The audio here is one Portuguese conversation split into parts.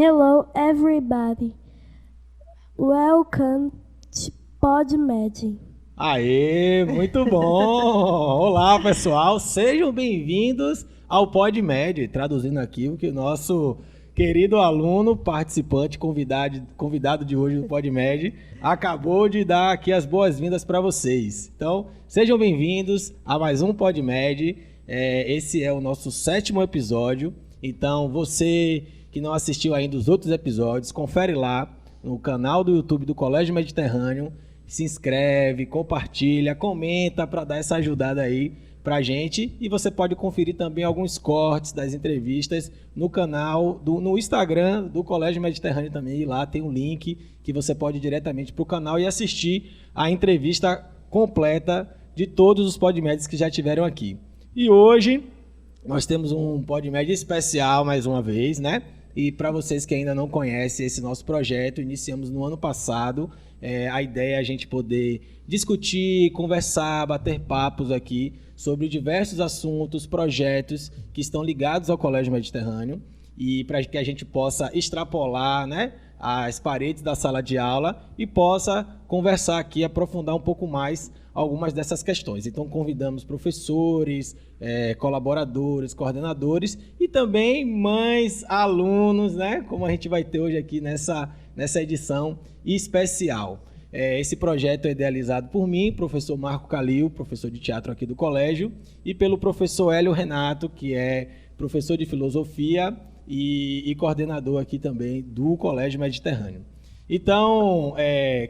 Hello, everybody. Welcome to PodMed. Aê, muito bom! Olá, pessoal, sejam bem-vindos ao PodMed, traduzindo aqui o que o nosso querido aluno, participante, convidado de hoje do PodMed, acabou de dar aqui as boas-vindas para vocês. Então, sejam bem-vindos a mais um PodMed. Esse é o nosso 7º episódio. Então, você que não assistiu ainda os outros episódios, confere lá no canal do YouTube do Colégio Mediterrâneo, se inscreve, compartilha, comenta para dar essa ajudada aí pra gente. E você pode conferir também alguns cortes das entrevistas no canal, no Instagram do Colégio Mediterrâneo também. E lá tem um link que você pode ir diretamente para o canal e assistir a entrevista completa de todos os PodMeds que já tiveram aqui. E hoje nós temos um PodMed especial mais uma vez, né? E para vocês que ainda não conhecem esse nosso projeto, iniciamos no ano passado. A ideia é a gente poder discutir, conversar, bater papos aqui sobre diversos assuntos, projetos que estão ligados ao Colégio Mediterrâneo e para que a gente possa extrapolar, né, as paredes da sala de aula e possa conversar aqui, aprofundar um pouco mais algumas dessas questões. Então convidamos professores, colaboradores, coordenadores e também mães, alunos, né? Como a gente vai ter hoje aqui nessa edição especial. Esse projeto é idealizado por mim, professor Marco Calil, professor de teatro aqui do colégio, e pelo professor Hélio Renato, que é professor de filosofia e coordenador aqui também do Colégio Mediterrâneo. Então,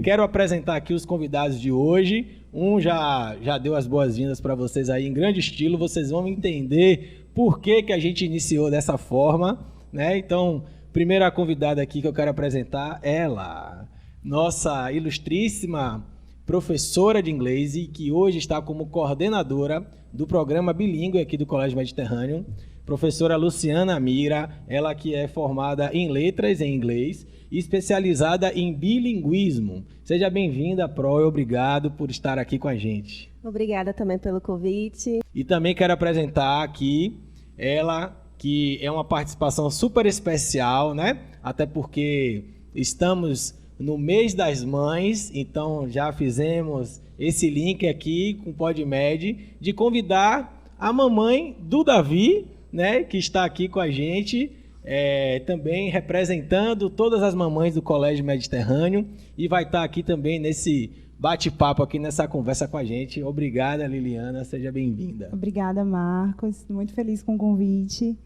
quero apresentar aqui os convidados de hoje. Um já deu as boas-vindas para vocês aí em grande estilo. Vocês vão entender por que a gente iniciou dessa forma, né? Então, primeira convidada aqui que eu quero apresentar, ela, nossa ilustríssima professora de inglês e que hoje está como coordenadora do programa bilíngue aqui do Colégio Mediterrâneo, professora Luciana Mira, ela que é formada em letras em inglês e especializada em bilinguismo. Seja bem-vinda, Pro, e obrigado por estar aqui com a gente. Obrigada também pelo convite. E também quero apresentar aqui ela, que é uma participação super especial, né? Até porque estamos no mês das mães, então já fizemos esse link aqui com o PodMed de convidar a mamãe do Davi, né, que está aqui com a gente, também representando todas as mamães do Colégio Mediterrâneo e vai estar aqui também nesse bate-papo, aqui nessa conversa com a gente. Obrigada, Liliana, seja bem-vinda. Obrigada, Marcos, muito feliz com o convite.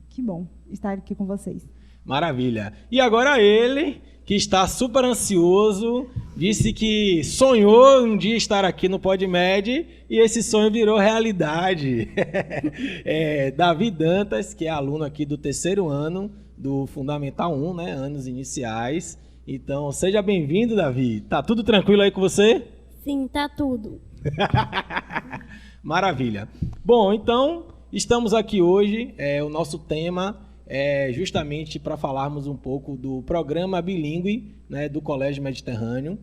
Que bom estar aqui com vocês. Maravilha. E agora ele, que está super ansioso, disse que sonhou um dia estar aqui no PodMed e esse sonho virou realidade. Davi Dantas, que é aluno aqui do 3º ano do Fundamental 1, né, anos iniciais. Então, seja bem-vindo, Davi. Tá tudo tranquilo aí com você? Sim, tá tudo. Maravilha. Bom, então, estamos aqui hoje, o nosso tema é justamente para falarmos um pouco do programa bilíngue, né, do Colégio Mediterrâneo.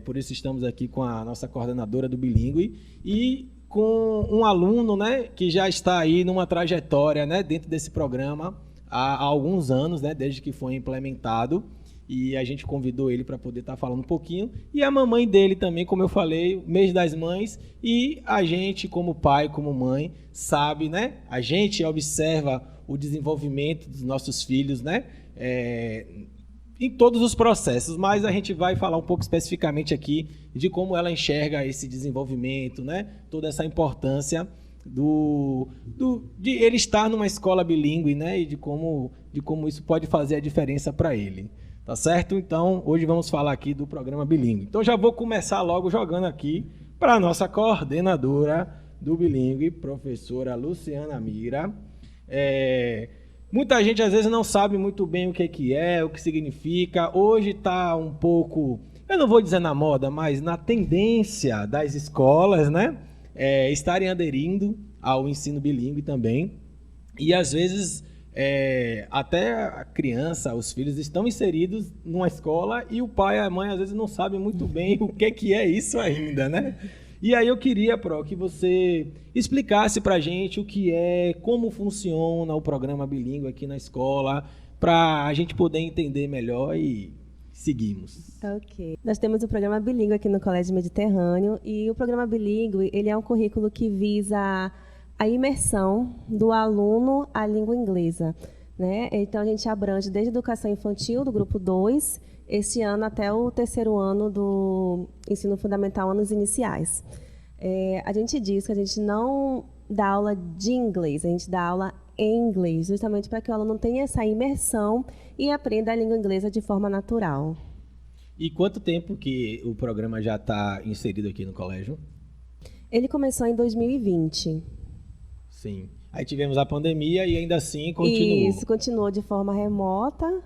Por isso estamos aqui com a nossa coordenadora do bilíngue e com um aluno, né, que já está aí numa trajetória, né, dentro desse programa há alguns anos, né, desde que foi implementado. E a gente convidou ele para poder estar falando um pouquinho. E a mamãe dele também, como eu falei, mês das mães. E a gente, como pai, como mãe, sabe, né? A gente observa o desenvolvimento dos nossos filhos, né? Em todos os processos, mas a gente vai falar um pouco especificamente aqui de como ela enxerga esse desenvolvimento, né? Toda essa importância de ele estar numa escola bilíngue, né? E de como isso pode fazer a diferença para ele. Tá certo? Então, hoje vamos falar aqui do programa bilíngue. Então, já vou começar logo jogando aqui para a nossa coordenadora do bilíngue, professora Luciana Mira. Muita gente às vezes não sabe muito bem o que é, o que significa. Hoje está um pouco, eu não vou dizer na moda, mas na tendência das escolas, né? Estarem aderindo ao ensino bilíngue também. E às vezes até a criança, os filhos estão inseridos numa escola e o pai e a mãe às vezes não sabem muito bem o que é isso ainda, né? E aí eu queria, Pro, que você explicasse pra gente o que é, como funciona o programa bilíngue aqui na escola, para a gente poder entender melhor e seguimos. Ok. Nós temos o programa bilíngue aqui no Colégio Mediterrâneo e o programa bilíngue, ele é um currículo que visa a imersão do aluno à língua inglesa, né? Então, a gente abrange desde a educação infantil, do grupo 2, esse ano até o 3º ano do ensino fundamental, anos iniciais. A gente diz que a gente não dá aula de inglês, a gente dá aula em inglês, justamente para que o aluno tenha essa imersão e aprenda a língua inglesa de forma natural. E quanto tempo que o programa já está inserido aqui no colégio? Ele começou em 2020. Sim. Aí tivemos a pandemia e ainda assim continuou. Isso, continuou de forma remota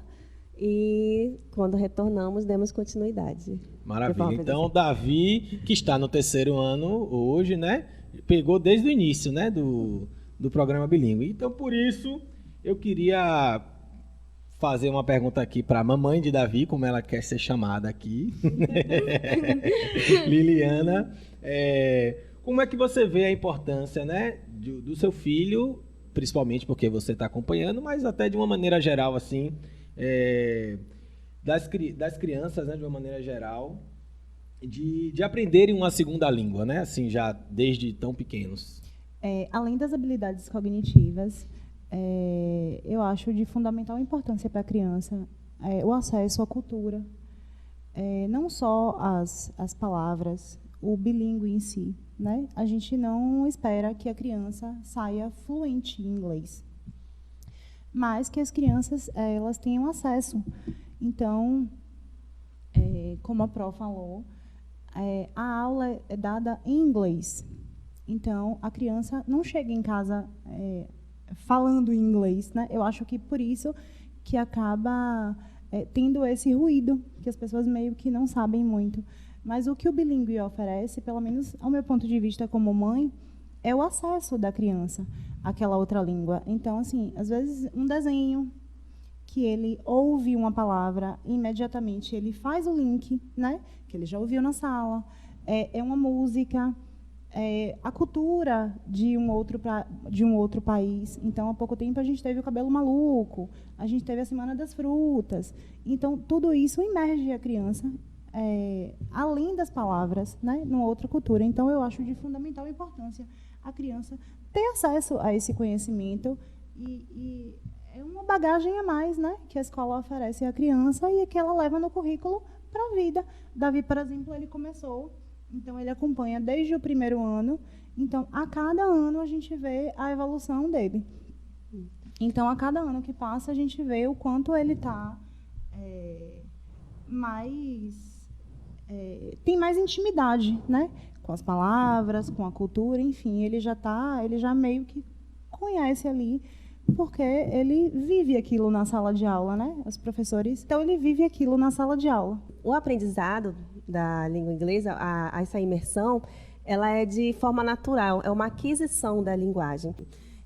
e quando retornamos demos continuidade. Maravilha. Então, Davi, que está no 3º ano hoje, né? Pegou desde o início, né? Do programa bilíngue. Então, por isso, eu queria fazer uma pergunta aqui para a mamãe de Davi, como ela quer ser chamada aqui. Liliana, como é que você vê a importância, né, do seu filho, principalmente porque você está acompanhando, mas até de uma maneira geral, assim, das crianças, né, de uma maneira geral, de aprenderem uma segunda língua, né, assim, já desde tão pequenos? Além das habilidades cognitivas, eu acho de fundamental importância para a criança o acesso à cultura, não só as palavras, o bilíngue em si, né? A gente não espera que a criança saia fluente em inglês, mas que as crianças elas tenham acesso. Então, como a Pro falou, a aula é dada em inglês. Então, a criança não chega em casa falando inglês, né? Eu acho que por isso que acaba tendo esse ruído, que as pessoas meio que não sabem muito. Mas o que o bilíngue oferece, pelo menos ao meu ponto de vista como mãe, é o acesso da criança àquela outra língua. Então, assim, às vezes um desenho que ele ouve uma palavra, imediatamente ele faz o link, né? Que ele já ouviu na sala. É uma música, a cultura de um outro país. Então, há pouco tempo a gente teve o Cabelo Maluco, a gente teve a Semana das Frutas. Então, tudo isso imerge a criança além das palavras, né, numa outra cultura. Então, eu acho de fundamental importância a criança ter acesso a esse conhecimento e é uma bagagem a mais, né, que a escola oferece à criança e que ela leva no currículo para a vida. Davi, por exemplo, ele começou, então ele acompanha desde o 1º ano. Então, a cada ano a gente vê a evolução dele. Então, a cada ano que passa, a gente vê o quanto ele está tem mais intimidade, né, com as palavras, com a cultura, enfim, ele já meio que conhece ali, porque ele vive aquilo na sala de aula, né? Os professores, então ele vive aquilo na sala de aula. O aprendizado da língua inglesa, essa imersão, ela é de forma natural, é uma aquisição da linguagem.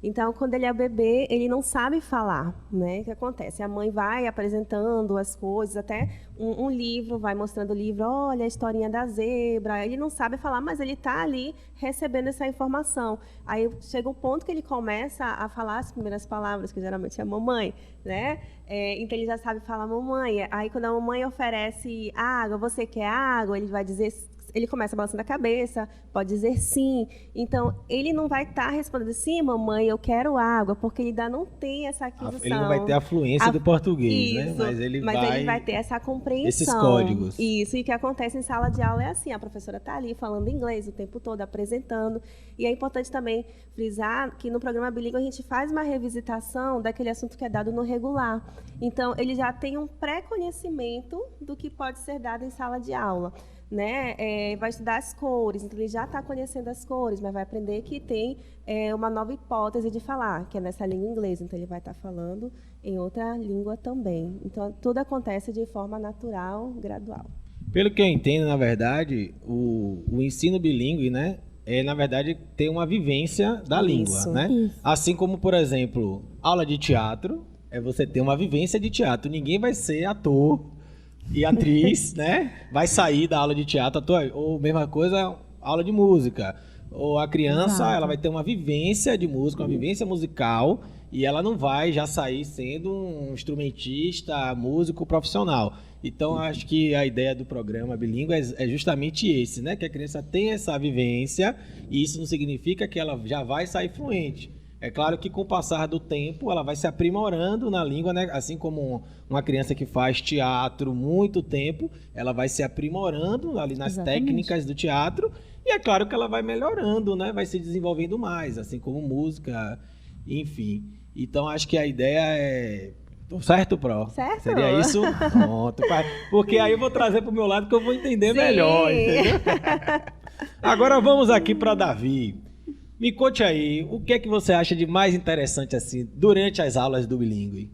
Então, quando ele é bebê, ele não sabe falar, né? O que acontece? A mãe vai apresentando as coisas, até um livro, vai mostrando o livro, olha a historinha da zebra. Ele não sabe falar, mas ele está ali recebendo essa informação. Aí chega um ponto que ele começa a falar as primeiras palavras, que geralmente é mamãe, né? Então, ele já sabe falar mamãe. Aí, quando a mamãe oferece água, você quer água? Ele vai dizer... Ele começa balançando a cabeça, pode dizer sim. Então, ele não vai estar respondendo sim, mamãe, eu quero água, porque ele ainda não tem essa aquisição. Ele não vai ter a fluência do português, né? Mas ele vai ter essa compreensão. Esses códigos. Isso, e o que acontece em sala de aula é assim, a professora está ali falando inglês o tempo todo, apresentando. E é importante também frisar que no programa bilíngue a gente faz uma revisitação daquele assunto que é dado no regular. Então, ele já tem um pré-conhecimento do que pode ser dado em sala de aula. Né? Vai estudar as cores, então ele já está conhecendo as cores, mas vai aprender que tem uma nova hipótese de falar, que é nessa língua inglesa, então ele vai estar falando em outra língua também. Então, tudo acontece de forma natural, gradual. Pelo que eu entendo, na verdade, o ensino bilíngue, né, na verdade, ter uma vivência da língua, né? Isso. Assim como, por exemplo, aula de teatro, você ter uma vivência de teatro. Ninguém vai ser ator e atriz, né? Vai sair da aula de teatro, ou mesma coisa, aula de música. Ou a criança, Exato. ela vai ter uma vivência de música, uma vivência musical, e ela não vai já sair sendo um instrumentista, músico profissional. Então, acho que a ideia do programa Bilíngue é justamente esse, né? Que a criança tem essa vivência e isso não significa que ela já vai sair fluente. É claro que com o passar do tempo ela vai se aprimorando na língua, né? Assim como uma criança que faz teatro muito tempo, ela vai se aprimorando ali nas Exatamente. técnicas do teatro e é claro que ela vai melhorando, né? Vai se desenvolvendo mais, assim como música, enfim. Então acho que a ideia é... Tô certo, Pro? Certo. Seria isso? Pronto. Porque aí eu vou trazer pro meu lado que eu vou entender Sim. melhor, entendeu? Agora vamos aqui para Davi. Me conte aí, o que é que você acha de mais interessante assim durante as aulas do bilíngue?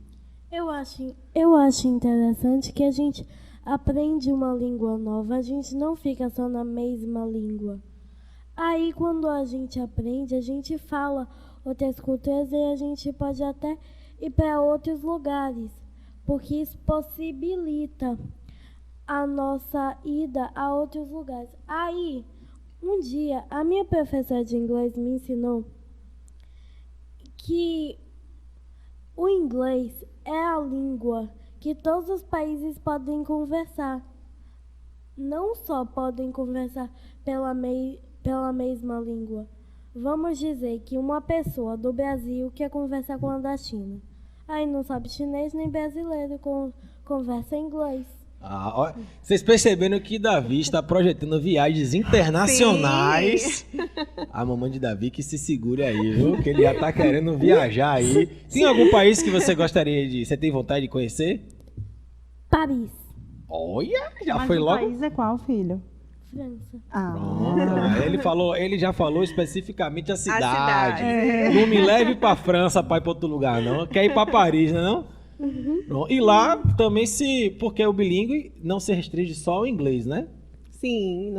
Eu acho interessante que a gente aprende uma língua nova, a gente não fica só na mesma língua. Aí, quando a gente aprende, a gente fala outras culturas e a gente pode até ir para outros lugares, porque isso possibilita a nossa ida a outros lugares. Aí, um dia, a minha professora de inglês me ensinou que o inglês é a língua que todos os países podem conversar. Não só podem conversar pela mesma língua. Vamos dizer que uma pessoa do Brasil quer conversar com a da China. Aí não sabe chinês nem brasileiro, conversa inglês. Ó, vocês perceberam que Davi está projetando viagens internacionais. A mamãe de Davi que se segure aí, viu? Que ele já está querendo viajar aí. Tem algum país que você gostaria de... Você tem vontade de conhecer? Paris, Olha, já Mas foi o logo... país é qual, filho? França. Pronto. Ele já falou especificamente a cidade. cidade. Não me leve pra França pra ir pra outro lugar, não. Quer ir pra Paris, né, não? Pronto. E lá também porque o bilíngue não se restringe só ao inglês, né? Sim,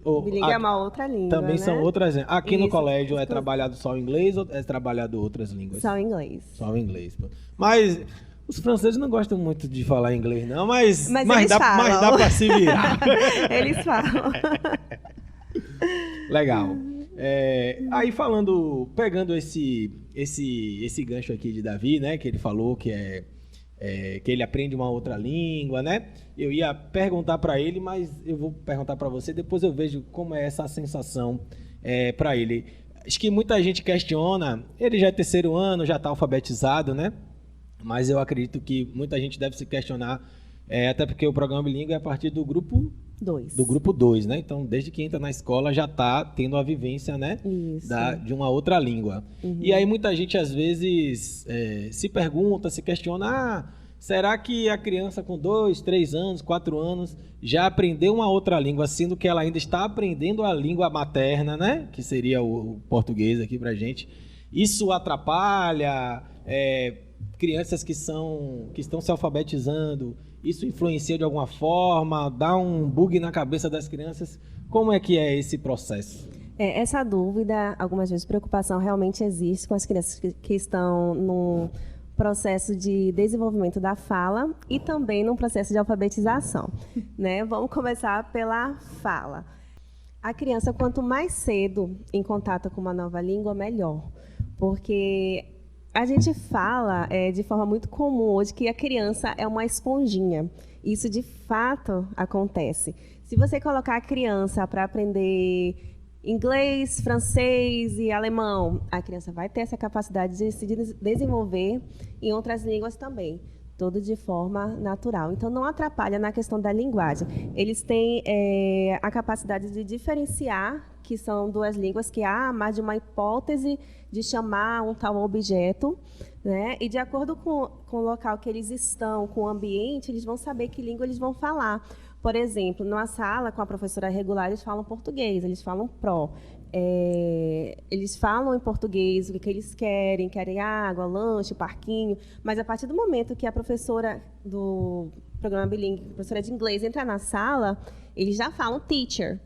O- bilíngue é a- uma outra língua, Também né? são outras. Aqui no Isso, colégio é exclu- trabalhado só o inglês ou é trabalhado outras línguas? Só em inglês. Só o inglês. Pô. Mas os franceses não gostam muito de falar inglês, não, mas Eles dá falam. pra se virar. Eles falam. Legal. Aí pegando esse gancho aqui de Davi, né, que ele falou que que ele aprende uma outra língua, né? Eu ia perguntar para ele, mas eu vou perguntar para você, depois eu vejo como é essa sensação para ele. Acho que muita gente questiona, ele já é terceiro ano, já está alfabetizado, né? Mas eu acredito que muita gente deve se questionar, até porque o programa bilíngue é a partir do grupo 2. né? Então, desde que entra na escola já está tendo a vivência, né? Isso. De uma outra língua. E aí muita gente às vezes se pergunta, se questiona, será que a criança com 2, 3 anos, 4 anos já aprendeu uma outra língua, sendo que ela ainda está aprendendo a língua materna, né? Que seria o português aqui pra gente. Isso atrapalha crianças que estão se alfabetizando, isso influencia de alguma forma, dá um bug na cabeça das crianças? Como é que é esse processo? Essa dúvida, algumas vezes preocupação realmente existe com as crianças que estão no processo de desenvolvimento da fala e também no processo de alfabetização, né? Vamos começar pela fala. A criança, quanto mais cedo em contato com uma nova língua, melhor, porque a gente fala de forma muito comum hoje que a criança é uma esponjinha. Isso, de fato, acontece. Se você colocar a criança para aprender inglês, francês e alemão, a criança vai ter essa capacidade de se desenvolver em outras línguas também, tudo de forma natural. Então, não atrapalha na questão da linguagem. Eles têm a capacidade de diferenciar que são duas línguas, que há mais de uma hipótese de chamar um tal objeto, né? E de acordo com o local que eles estão, com o ambiente, eles vão saber que língua eles vão falar. Por exemplo, numa sala com a professora regular, eles falam português, eles falam pró. Eles falam em português o que eles querem água, lanche, parquinho, mas a partir do momento que a professora do programa bilíngue, a professora de inglês, entra na sala, eles já falam teacher.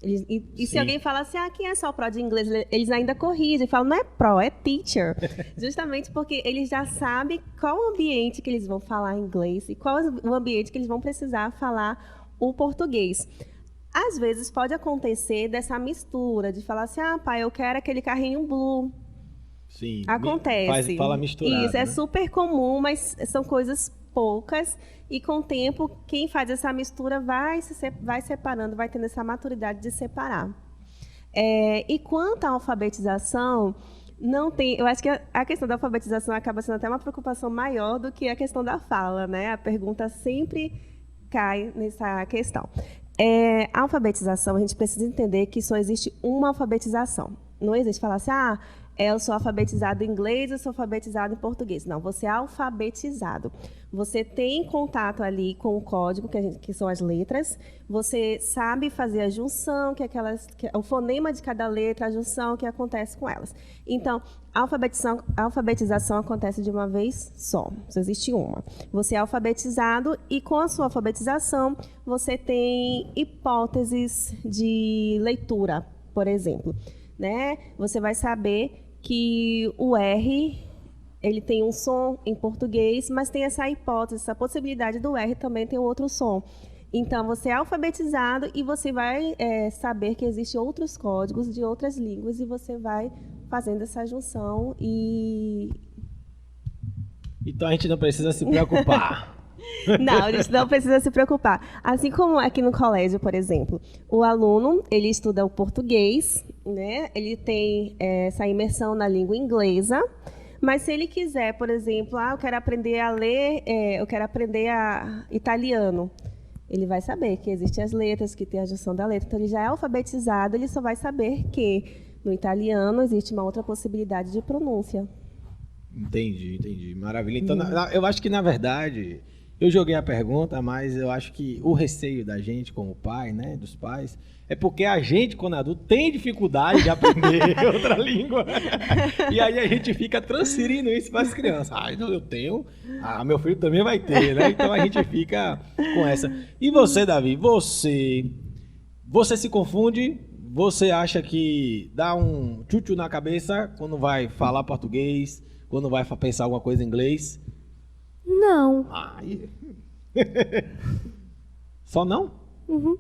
E se alguém fala assim, quem é só pró de inglês, eles ainda corrigem, falam, não é pró, é teacher. Justamente porque eles já sabem qual o ambiente que eles vão falar inglês e qual o ambiente que eles vão precisar falar o português. Às vezes pode acontecer dessa mistura, de falar assim, pai, eu quero aquele carrinho blue. Sim. Acontece. Fala misturado, Isso, é né? super comum, mas são coisas poucas. E com o tempo, quem faz essa mistura vai separando, vai tendo essa maturidade de separar. E quanto à alfabetização, não tem. Eu acho que a questão da alfabetização acaba sendo até uma preocupação maior do que a questão da fala, né? A pergunta sempre cai nessa questão. A alfabetização, a gente precisa entender que só existe uma alfabetização. Não existe falar assim, eu sou alfabetizado em inglês, eu sou alfabetizado em português. Não, você é alfabetizado. Você tem contato ali com o código, que são as letras. Você sabe fazer a junção, o fonema de cada letra, a junção que acontece com elas. Então, a alfabetização acontece de uma vez só existe uma. Você é alfabetizado e, com a sua alfabetização, você tem hipóteses de leitura, por exemplo. Né? Você vai saber que o R ele tem um som em português, mas tem essa hipótese, essa possibilidade do R também ter outro som. Então, você é alfabetizado e você vai saber que existem outros códigos de outras línguas e você vai fazendo essa junção e... Então, a gente não precisa se preocupar. Não, a gente não precisa se preocupar. Assim como aqui no colégio, por exemplo, o aluno, ele estuda o português, né? Ele tem essa imersão na língua inglesa, mas se ele quiser, por exemplo, eu quero aprender a ler, eu quero aprender italiano, ele vai saber que existem as letras, que tem a junção da letra, então ele já é alfabetizado, ele só vai saber que no italiano existe uma outra possibilidade de pronúncia. Entendi. Maravilha. Então, eu acho que, na verdade... Eu joguei a pergunta, mas eu acho que o receio da gente como pai, né, dos pais, é porque a gente, quando adulto, tem dificuldade de aprender outra língua. E aí a gente fica transferindo isso para as crianças. Eu tenho, meu filho também vai ter, né? Então a gente fica com essa. E você, Davi, você se confunde? Você acha que dá um tchutchu na cabeça quando vai falar português, quando vai pensar alguma coisa em inglês? Não. Só não? Uhum.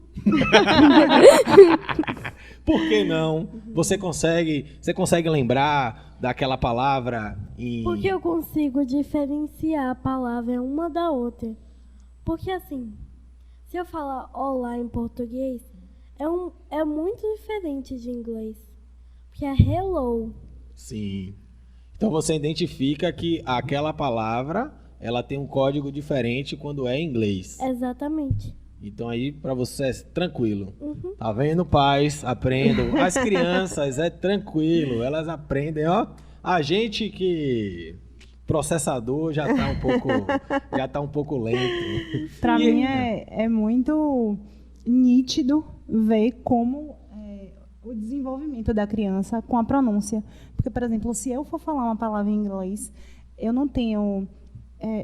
Por que não? Você consegue lembrar daquela palavra Porque eu consigo diferenciar a palavra uma da outra. Porque assim, se eu falar olá em português, é muito diferente de inglês. Porque é hello. Sim. Então você identifica que aquela palavra ela tem um código diferente quando é em inglês. Exatamente. Então aí para você é tranquilo. Uhum. Tá vendo, pais? Aprendam. As crianças é tranquilo, elas aprendem, ó. A gente que processador já tá um pouco lento. Para mim é muito nítido ver como o desenvolvimento da criança com a pronúncia. Porque, por exemplo, se eu for falar uma palavra em inglês, eu não tenho...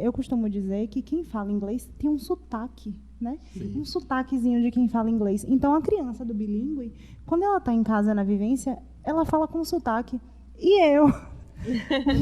eu costumo dizer que quem fala inglês tem um sotaque, né? Sim. Um sotaquezinho de quem fala inglês. Então, a criança do bilíngue, quando ela está em casa na vivência, ela fala com sotaque. E eu,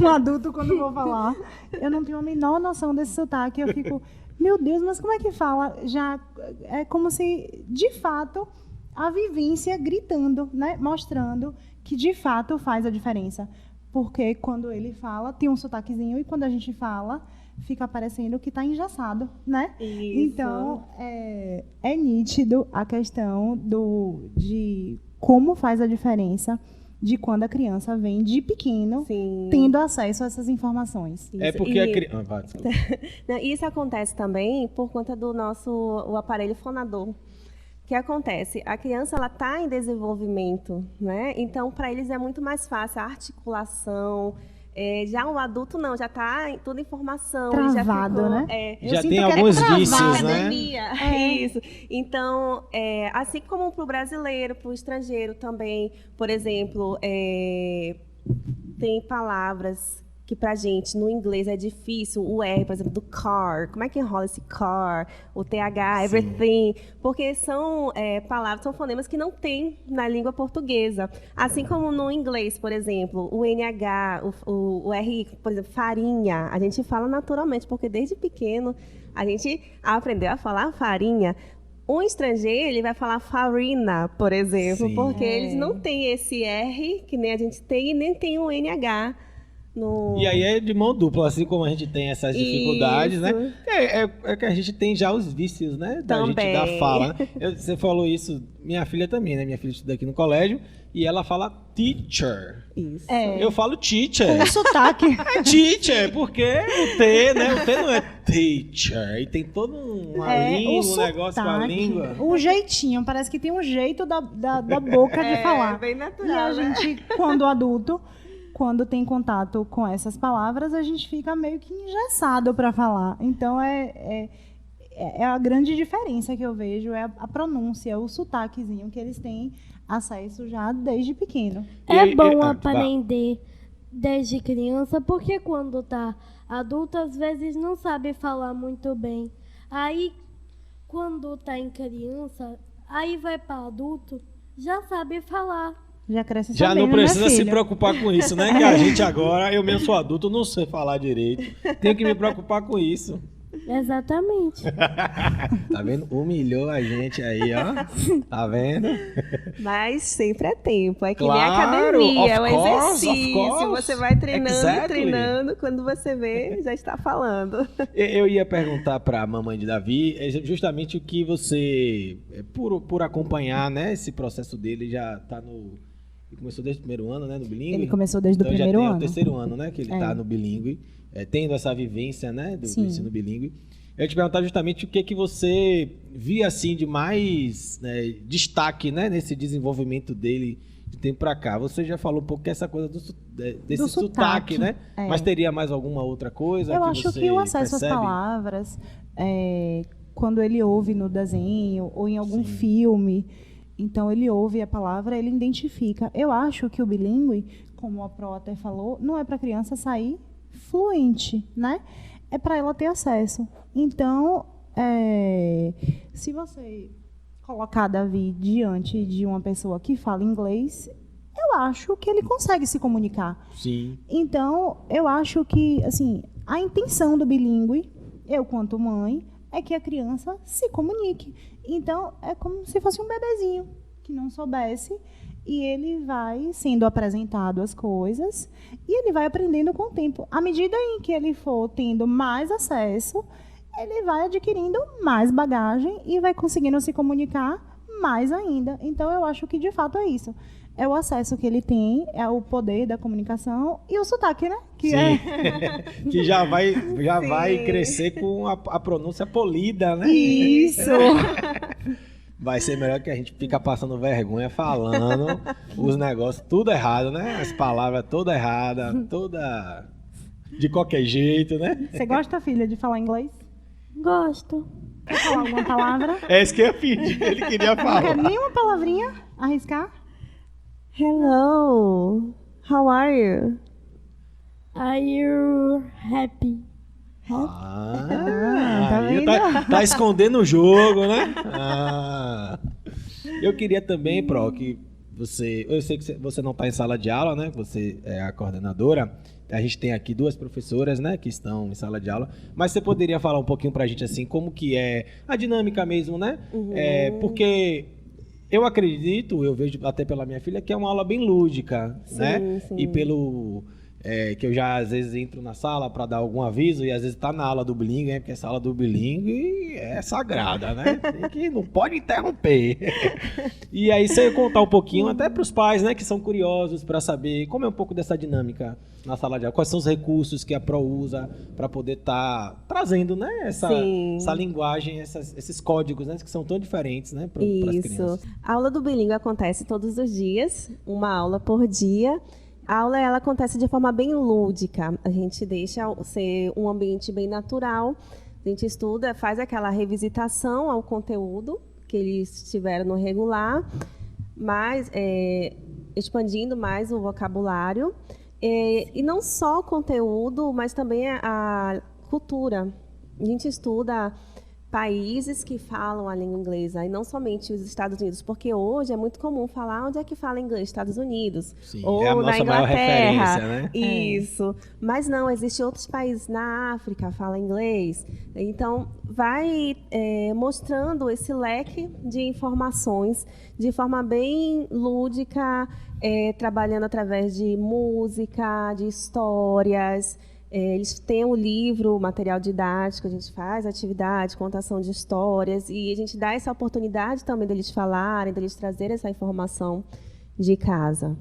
um adulto, quando vou falar, eu não tenho a menor noção desse sotaque. Eu fico, meu Deus, mas como é que fala? Já é como se, de fato, a vivência gritando, né? Mostrando que, de fato, faz a diferença. Porque quando ele fala, tem um sotaquezinho, e quando a gente fala, fica parecendo que está engessado, né? Isso. Então, é nítido a questão de como faz a diferença de quando a criança vem de pequeno, Sim. tendo acesso a essas informações. É porque a criança... Isso acontece também por conta do o aparelho fonador. O que acontece? A criança está em desenvolvimento, né? Então, para eles é muito mais fácil a articulação. Já o adulto não, já está tudo em formação. Travado, já ficou, né? Já tem alguns vícios, né? Isso. Então, assim como para o brasileiro, para o estrangeiro também, por exemplo, tem palavras que pra gente, no inglês, é difícil. O R, por exemplo, do car. Como é que enrola esse car? O TH, everything. Porque são palavras, são fonemas que não tem na língua portuguesa. Assim como no inglês, por exemplo, o NH, o R, por exemplo, farinha. A gente fala naturalmente, porque desde pequeno a gente aprendeu a falar farinha. Um estrangeiro, ele vai falar farina, por exemplo, Sim. porque eles não têm esse R, que nem a gente tem, e nem tem o NH. E aí é de mão dupla, assim como a gente tem essas dificuldades, né? Isso. É que a gente tem já os vícios, né? Da gente Também. da fala. Você falou isso, minha filha também, né? Minha filha estuda aqui no colégio e ela fala teacher. Isso. Eu falo teacher. Com sotaque. É teacher, porque o T, né? O T não é teacher. E tem todo uma língua, um negócio com a sotaque, língua. o jeitinho, parece que tem um jeito da boca de falar. É bem E natural, a né? gente, quando adulto, quando tem contato com essas palavras, a gente fica meio que engessado para falar. Então, é a grande diferença que eu vejo, é a pronúncia, o sotaquezinho que eles têm acesso já desde pequeno. É bom vá. aprender desde criança, porque quando tá adulto, às vezes não sabe falar muito bem. Aí, quando tá em criança, aí vai para adulto, já sabe falar. Já cresce Já sabendo, não precisa né, se filho? preocupar com isso, né? Que a gente agora, eu mesmo sou adulto, não sei falar direito. Tenho que me preocupar com isso. Exatamente. Tá vendo? Humilhou a gente aí, ó. Tá vendo? Mas sempre é tempo. É que Claro, nem academia, é um of course, exercício. Você vai treinando, exactly. treinando. Quando você vê, já está falando. Eu ia perguntar pra mamãe de Davi justamente o que você, por acompanhar, né, esse processo dele, já tá no... Ele começou desde o primeiro ano, né, no bilíngue? Ele começou desde o Então primeiro já tem ano. o terceiro ano, né, que ele É. tá no bilíngue, tendo essa vivência, né, do Sim. ensino bilíngue. Eu ia te perguntar justamente o que você via, assim, de mais destaque, né, nesse desenvolvimento dele de tempo pra cá. Você já falou um pouco que essa coisa desse Do sotaque, sotaque, né? é. Mas teria mais alguma outra coisa Eu que acho você que o acesso percebe? às palavras, quando ele ouve no desenho ou em algum Sim. filme, então ele ouve a palavra, ele identifica. Eu acho que o bilíngue, como a Pro até falou, não é para a criança sair fluente, né? É para ela ter acesso. Então, se você colocar Davi diante de uma pessoa que fala inglês, eu acho que ele consegue se comunicar. Sim. Então, eu acho que, assim, a intenção do bilíngue, eu quanto mãe, é que a criança se comunique. Então, é como se fosse um bebezinho que não soubesse e ele vai sendo apresentado as coisas e ele vai aprendendo com o tempo. À medida em que ele for tendo mais acesso, ele vai adquirindo mais bagagem e vai conseguindo se comunicar mais ainda. Então, eu acho que, de fato, é isso. É o acesso que ele tem, é o poder da comunicação e o sotaque, né? Que Sim. Que já vai crescer com a pronúncia polida, né? Isso! Vai ser melhor que a gente fica passando vergonha falando os negócios tudo errado, né? As palavras toda errada, toda de qualquer jeito, né? Você gosta, filha, de falar inglês? Gosto. Quer falar alguma palavra? É isso que eu ia pedir, ele queria Não falar. quer nenhuma palavrinha arriscar? Hello, how are you? Are you happy? tá Aí vendo? tá escondendo o jogo, né? Eu queria também, Pro, que eu sei que você não está em sala de aula, né? Você é a coordenadora. A gente tem aqui duas professoras, né, que estão em sala de aula. Mas você poderia falar um pouquinho pra gente, assim, como que é a dinâmica mesmo, né? Porque eu acredito, eu vejo até pela minha filha, que é uma aula bem lúdica, né? sim. E pelo... que eu já às vezes entro na sala para dar algum aviso e às vezes tá na aula do bilíngue, né? Porque essa aula do bilíngue é sagrada, né? Tem que, não pode interromper. E aí você contar um pouquinho até para os pais, né, que são curiosos para saber como é um pouco dessa dinâmica na sala de aula, quais são os recursos que a Pro usa para poder estar trazendo, né, essa linguagem, esses códigos, né, que são tão diferentes, né, para as crianças. Isso. A aula do bilíngue acontece todos os dias, uma aula por dia. A aula ela acontece de forma bem lúdica. A gente deixa ser um ambiente bem natural. A gente estuda, faz aquela revisitação ao conteúdo que eles tiveram no regular, mas expandindo mais o vocabulário. E não só o conteúdo, mas também a cultura. A gente estuda países que falam a língua inglesa, e não somente os Estados Unidos, porque hoje é muito comum falar onde é que fala inglês, Estados Unidos, Sim, ou é a na nossa maior Inglaterra. referência, né? Isso. Mas não, existem outros países na África que falam inglês. Então, vai mostrando esse leque de informações de forma bem lúdica, trabalhando através de música, de histórias. Eles têm um livro, material didático, a gente faz atividade, contação de histórias, e a gente dá essa oportunidade também deles falarem, deles trazerem essa informação de casa.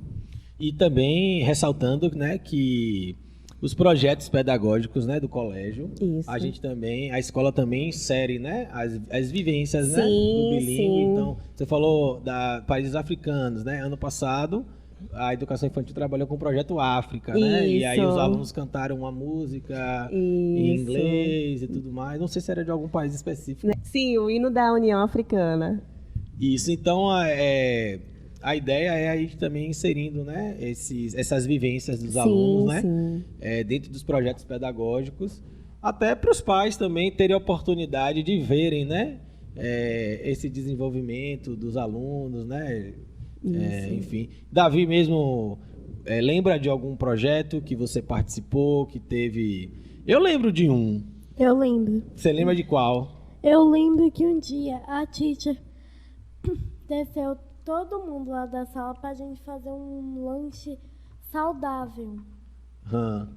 E também ressaltando, né, que os projetos pedagógicos, né, do colégio, Isso. a escola também insere, né, as vivências, né, Sim, do bilíngue. sim. Então, você falou da países africanos, né? Ano passado, a educação infantil trabalhou com o projeto África, né? E aí Isso. os alunos cantaram uma música em Isso. inglês e tudo mais. Não sei se era de algum país específico. Sim, o hino da União Africana. Isso, então a ideia é aí também inserindo, né, essas vivências dos alunos, né, Sim. dentro dos projetos pedagógicos, até para os pais também terem a oportunidade de verem, né, esse desenvolvimento dos alunos, né, enfim. Davi mesmo lembra de algum projeto que você participou, que teve... Eu lembro de um. Eu lembro. Você lembra de qual? Eu lembro que um dia a teacher desceu todo mundo lá da sala pra gente fazer um lanche saudável. Hã.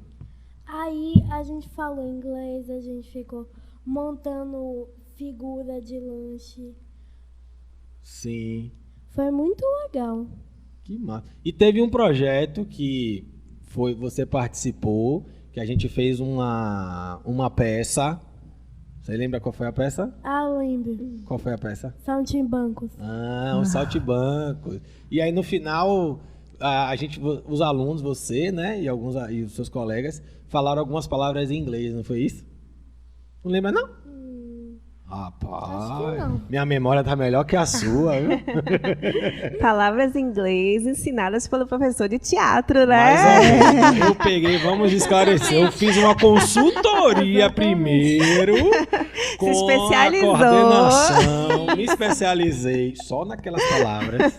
Aí a gente falou inglês, a gente ficou montando figura de lanche. Sim. Foi muito legal. Que massa. E teve um projeto que você participou, que a gente fez uma peça. Você lembra qual foi a peça? Ah, lembro. Qual foi a peça? Saltimbancos. Um saltimbancos. E aí no final, os alunos, você, né, e os seus colegas falaram algumas palavras em inglês, não foi isso? Não lembra não? Rapaz, Acho que não. minha memória tá melhor que a sua, viu? Palavras em inglês ensinadas pelo professor de teatro, né? Mas eu peguei, vamos esclarecer. Eu fiz uma consultoria primeiro com Se especializou. a coordenação, me especializei só naquelas palavras.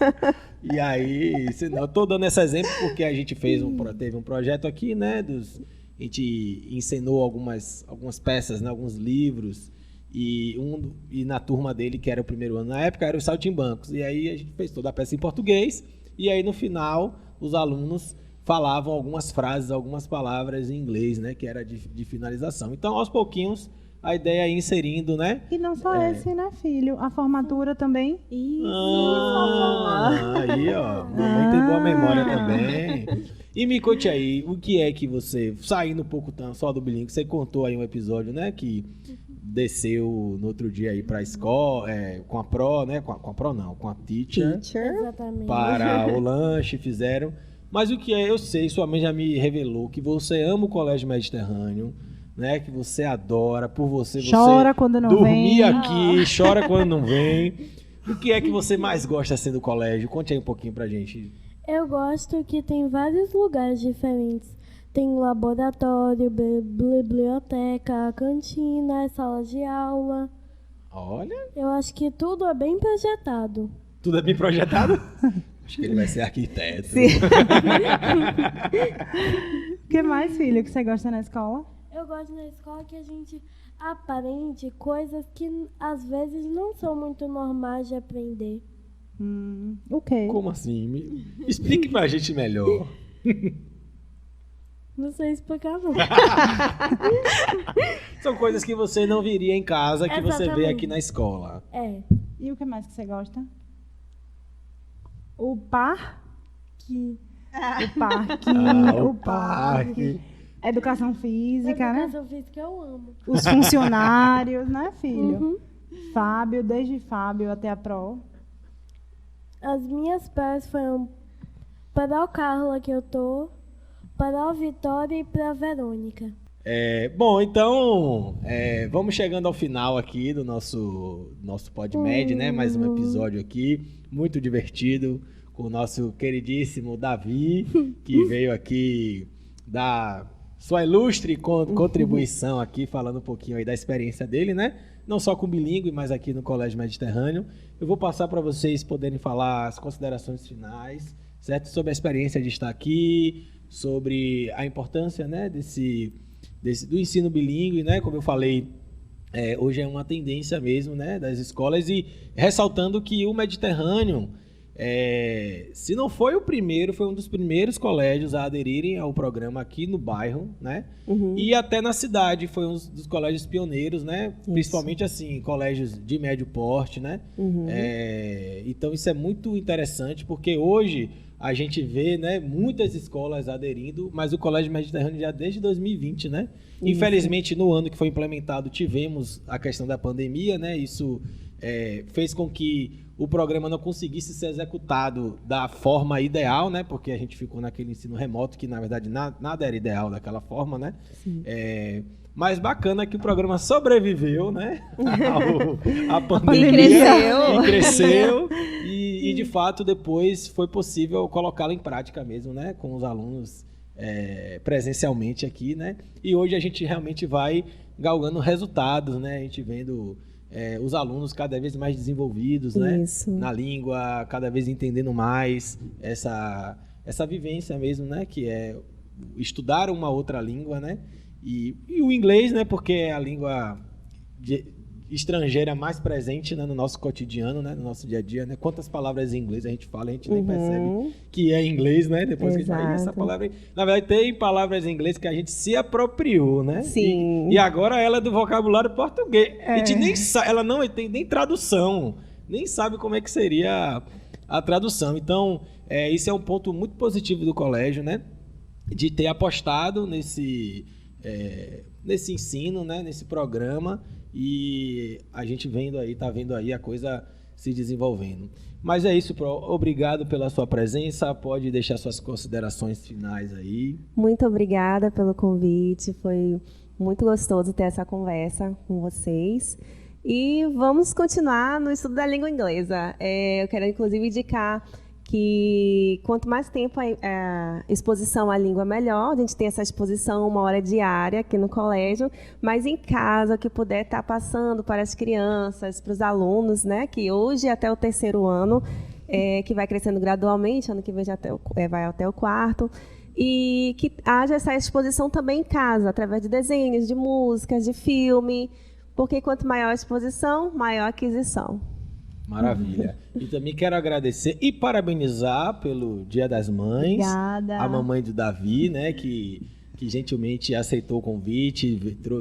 E aí, eu tô dando esse exemplo porque a gente teve um projeto aqui, né? A gente ensinou algumas peças, né, alguns livros. E na turma dele, que era o primeiro ano na época, era o Saltimbancos. E aí a gente fez toda a peça em português. E aí no final, os alunos falavam algumas frases, algumas palavras em inglês, né? Que era de finalização. Então, aos pouquinhos, a ideia é ir inserindo, né? E não só esse, né, filho? A formatura também. Isso. Aí, ó. Mamãe tem boa memória também. E me conte aí, o que é que você, saindo um pouco só do bilíngue, você contou aí um episódio, né? Que desceu no outro dia aí pra escola, com a Pro, né? Com a Pro não, com a Teacher. Exatamente. Para o lanche, fizeram. Mas o que eu sei, sua mãe já me revelou que você ama o Colégio Mediterrâneo, né? Que você adora, por você Chora quando não dormir vem. aqui, chora quando não vem. O que é que você mais gosta assim do colégio? Conte aí um pouquinho pra gente. Eu gosto que tem vários lugares diferentes. Tem laboratório, biblioteca, cantina, sala de aula. Olha, Eu acho que tudo é bem projetado. tudo é bem projetado? Acho que ele vai ser arquiteto. O que mais, filho, que você gosta na escola? Eu gosto na escola que a gente aprende coisas que às vezes não são muito normais de aprender. O quê? Como assim? Explique pra gente melhor. Não sei explicar não. São coisas que você não viria em casa, que você vê Exatamente. aqui na escola. É. E o que mais que você gosta? O parque. O parquinho. O parque. Educação física, né? Educação física eu amo. Os funcionários, né, filho? Uhum. Fábio, desde Fábio até a Pro. As minhas pés foram para o Carla que eu tô, para a Vitória e para a Verônica. Bom, então, vamos chegando ao final aqui do nosso PodMed, né? Mais um episódio aqui, muito divertido, com o nosso queridíssimo Davi, que veio aqui dar sua ilustre contribuição aqui, falando um pouquinho aí da experiência dele, né? Não só com bilíngue, mas aqui no Colégio Mediterrâneo. Eu vou passar para vocês poderem falar as considerações finais, certo? Sobre a experiência de estar aqui, sobre a importância, né, do ensino bilíngue, né? Como eu falei, hoje é uma tendência mesmo, né, das escolas, e ressaltando que o Mediterrâneo Se não foi o primeiro, foi um dos primeiros colégios a aderirem ao programa aqui no bairro, né? E até na cidade, foi um dos colégios pioneiros, né? Principalmente, assim, colégios de médio porte, né? Então, isso é muito interessante, porque hoje a gente vê, né, muitas escolas aderindo, mas o Colégio Mediterrâneo já desde 2020, né? Infelizmente, no ano que foi implementado, tivemos a questão da pandemia, né? Isso fez com que o programa não conseguisse ser executado da forma ideal, né? Porque a gente ficou naquele ensino remoto que, na verdade, nada era ideal daquela forma, né? Mas bacana que o programa sobreviveu, né? A pandemia. E cresceu. E, de fato, depois foi possível colocá-lo em prática mesmo, né? Com os alunos presencialmente aqui, né? E hoje a gente realmente vai galgando resultados, né? A gente vendo os alunos cada vez mais desenvolvidos, né? Na língua, cada vez entendendo mais essa vivência mesmo, né? Que é estudar uma outra língua, né? E o inglês, né? Porque é a língua estrangeira mais presente, né, no nosso cotidiano, né, no nosso dia a dia, né? Quantas palavras em inglês a gente fala, a gente nem percebe que é inglês, né? Depois que a gente fala, essa palavra... Na verdade, tem palavras em inglês que a gente se apropriou, né? Sim. E agora ela é do vocabulário português. A gente nem sabe, ela não tem nem tradução, nem sabe como é que seria a tradução. Então, isso é um ponto muito positivo do colégio, né? De ter apostado nesse ensino, né? Nesse programa. E a gente tá vendo aí a coisa se desenvolvendo. Mas é isso, Pro. Obrigado pela sua presença. Pode deixar suas considerações finais aí. Muito obrigada pelo convite. Foi muito gostoso ter essa conversa com vocês. E vamos continuar no estudo da língua inglesa. Eu quero, inclusive, indicar que quanto mais tempo a exposição à língua, melhor. A gente tem essa exposição 1 hora diária aqui no colégio, mas em casa, o que puder estar passando para as crianças, para os alunos, né, que hoje até o 3º ano, que vai crescendo gradualmente, ano que vem já vai até o 4º, e que haja essa exposição também em casa, através de desenhos, de músicas, de filme, porque quanto maior a exposição, maior a aquisição. Maravilha. E também quero agradecer e parabenizar pelo Dia das Mães. Obrigada. A mamãe do Davi, né, que gentilmente aceitou o convite,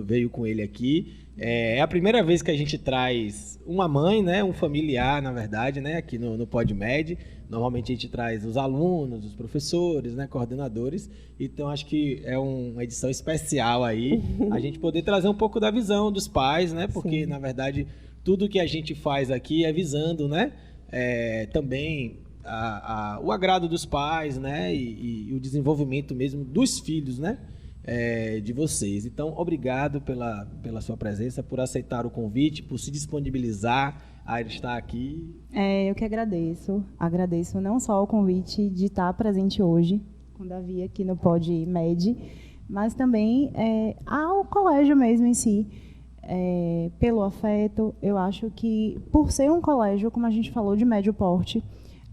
veio com ele aqui. É a primeira vez que a gente traz uma mãe, né, um familiar, na verdade, né, aqui no PodMed. Normalmente a gente traz os alunos, os professores, né, coordenadores. Então acho que é uma edição especial aí, a gente poder trazer um pouco da visão dos pais, né, porque na verdade tudo que a gente faz aqui é visando, né, também o agrado dos pais, né, e o desenvolvimento mesmo dos filhos, né, de vocês. Então, obrigado pela sua presença, por aceitar o convite, por se disponibilizar a estar aqui. Eu que agradeço. Agradeço não só o convite de estar presente hoje com o Davi aqui no PodMed, mas também ao colégio mesmo em si. Pelo afeto, eu acho que, por ser um colégio, como a gente falou, de médio porte,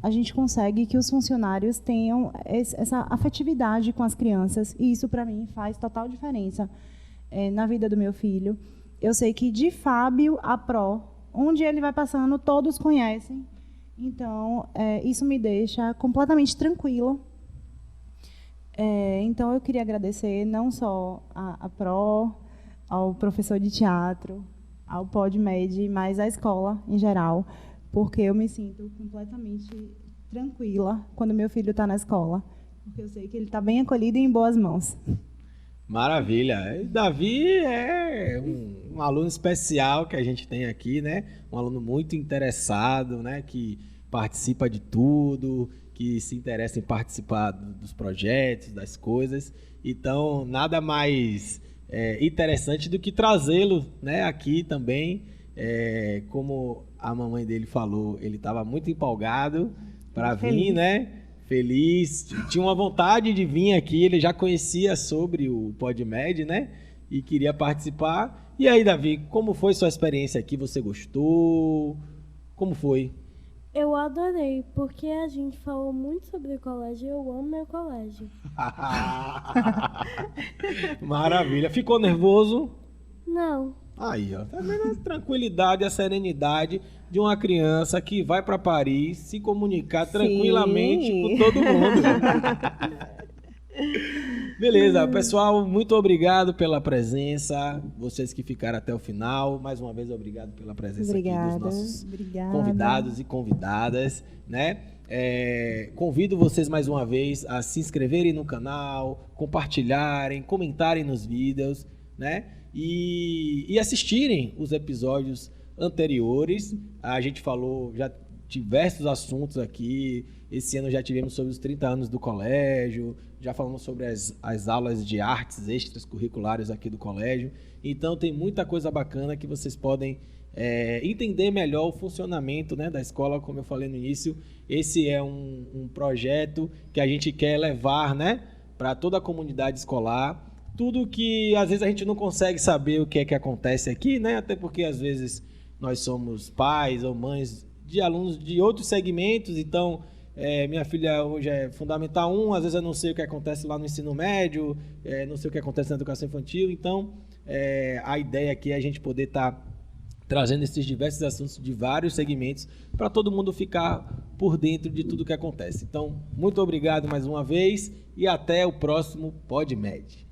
a gente consegue que os funcionários tenham essa afetividade com as crianças, e isso, para mim, faz total diferença na vida do meu filho. Eu sei que, de Fábio a Pro, onde ele vai passando, todos conhecem, então, isso me deixa completamente tranquila. Então, eu queria agradecer não só a Pro, ao professor de teatro, ao PodMed, mas à escola em geral, porque eu me sinto completamente tranquila quando meu filho está na escola, porque eu sei que ele está bem acolhido e em boas mãos. Maravilha. Davi é um aluno especial que a gente tem aqui, né? Um aluno muito interessado, né? Que participa de tudo, que se interessa em participar dos projetos, das coisas. Então, nada mais interessante do que trazê-lo, né, aqui também. Como a mamãe dele falou, ele estava muito empolgado para vir, né? Feliz, tinha uma vontade de vir aqui, ele já conhecia sobre o PodMed, né? E queria participar. E aí, Davi, como foi sua experiência aqui? Você gostou? Como foi? Eu adorei, porque a gente falou muito sobre o colégio e eu amo meu colégio. Maravilha. Ficou nervoso? Não. Aí, ó, tá vendo a tranquilidade, a serenidade de uma criança que vai para Paris se comunicar tranquilamente com todo mundo. Beleza, pessoal, muito obrigado pela presença, vocês que ficaram até o final, mais uma vez obrigado pela presença aqui dos nossos convidados e convidadas, né? Convido vocês mais uma vez a se inscreverem no canal, compartilharem, comentarem nos vídeos, né? E assistirem os episódios anteriores. A gente falou já diversos assuntos aqui. Esse ano já tivemos sobre os 30 anos do colégio, já falamos sobre as aulas de artes extras curriculares aqui do colégio. Então tem muita coisa bacana que vocês podem entender melhor o funcionamento, né, da escola. Como eu falei no início, esse é um projeto que a gente quer levar, né, para toda a comunidade escolar. Tudo que às vezes a gente não consegue saber o que é que acontece aqui, né? Até porque às vezes nós somos pais ou mães de alunos de outros segmentos. Então, minha filha hoje é Fundamental 1, às vezes eu não sei o que acontece lá no ensino médio, não sei o que acontece na educação infantil. Então, a ideia aqui é a gente poder estar trazendo esses diversos assuntos de vários segmentos para todo mundo ficar por dentro de tudo que acontece. Então, muito obrigado mais uma vez e até o próximo PodMed.